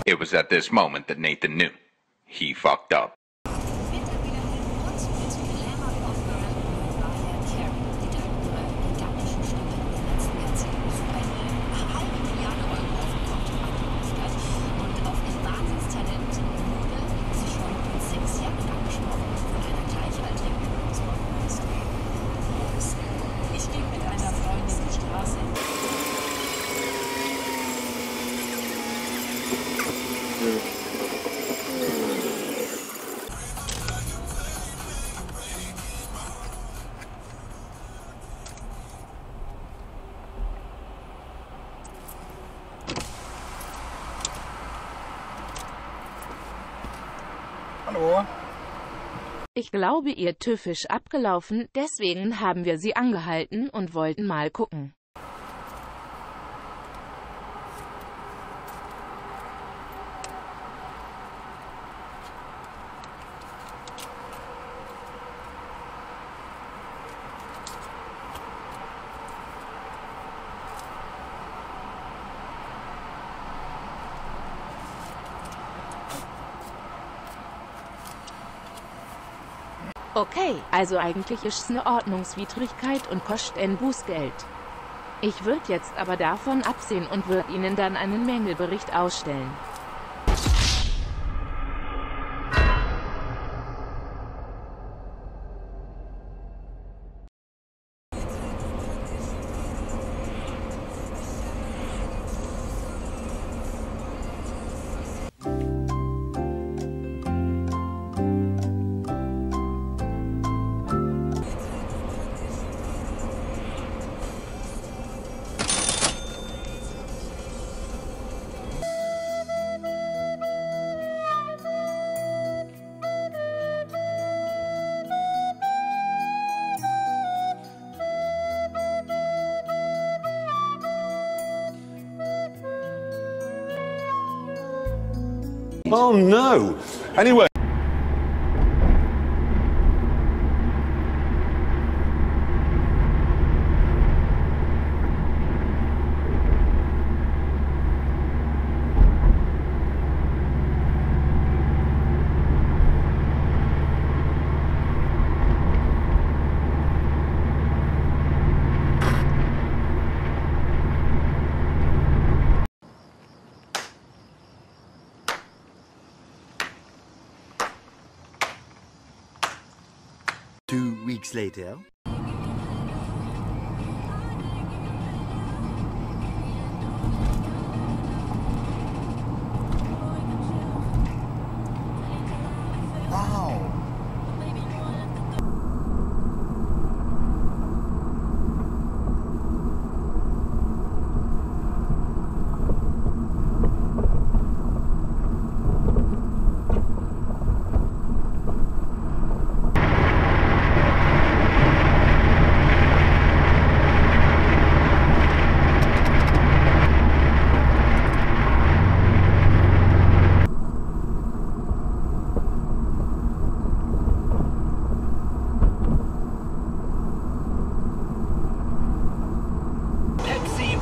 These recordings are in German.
It was at this moment that Nathan knew. He fucked up. Hallo? Ich glaube, ihr TÜV ist abgelaufen, deswegen haben wir sie angehalten und wollten mal gucken. Okay, also eigentlich ist's eine Ordnungswidrigkeit und kostet ein Bußgeld. Ich würde jetzt aber davon absehen und würde Ihnen dann einen Mängelbericht ausstellen. Oh no! Anyway. Two weeks later. Wow.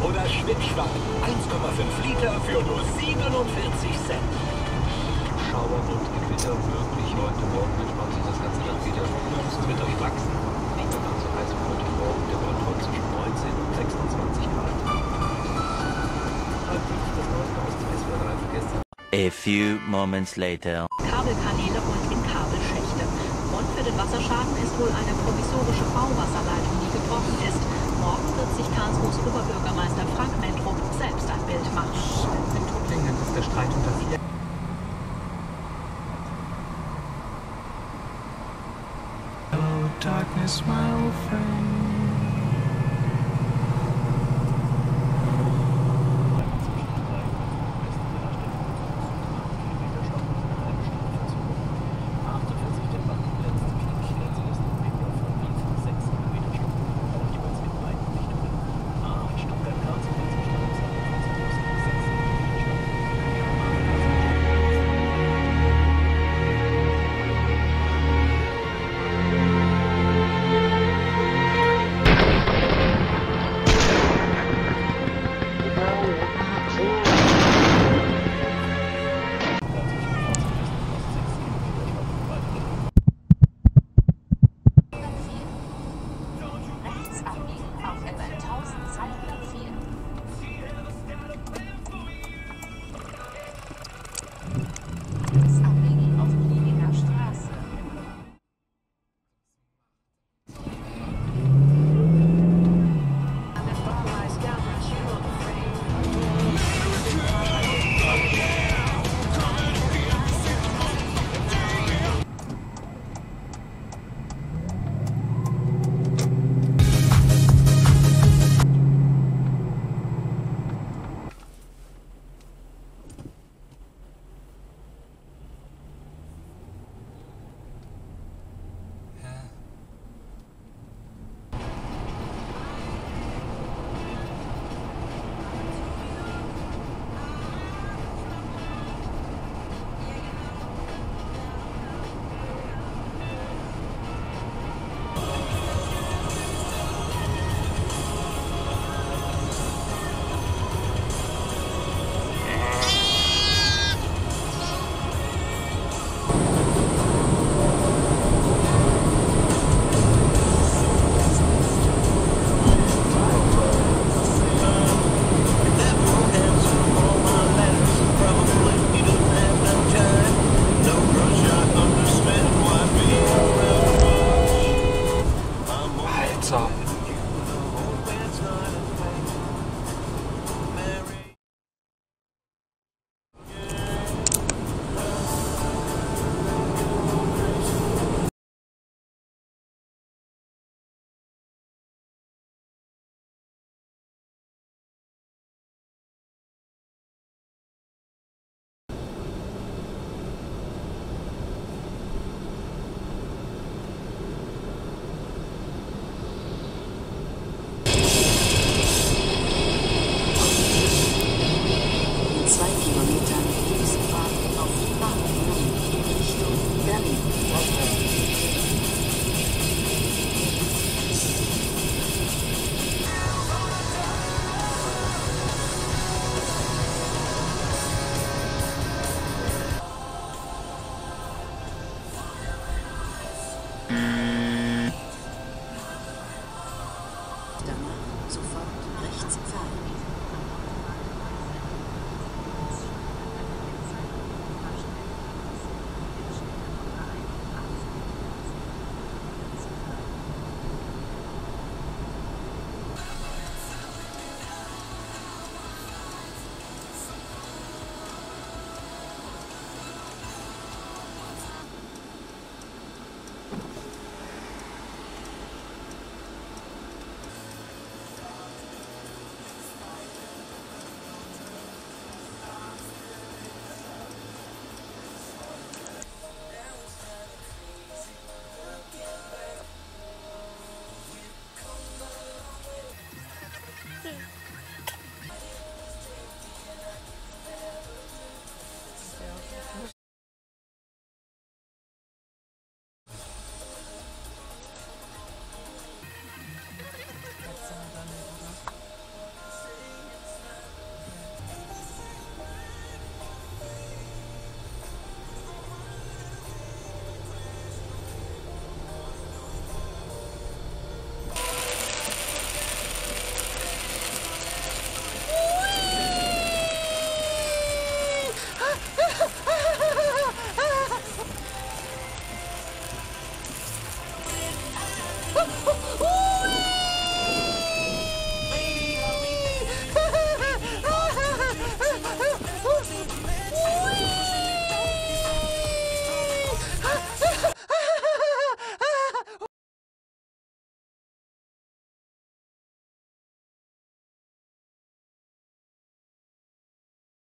Oder Schwippschwapp. 1,5 Liter für nur 47 Cent. Schauer und Gewitter wirklich heute Morgen entspannt sich das ganze Land wieder. Es wird durchwachsen. Nicht mehr ganz so heiß wie heute Morgen. Temperatur zwischen 19 und 26 Grad. Halt nicht das neueste aus dem SWR 3 vergessen. A few moments later. Kabelkanäle und in Kabelschächte. Grund für den Wasserschaden ist wohl eine provisorische Bauwasserleitung, die gebrochen ist. Morgen wird sich Karlsruhes Oberbürgermeister Frank Mentrup selbst ein Bild machen. In Tuttlingen ist der Streit unter 4. Hello, darkness, my old friend.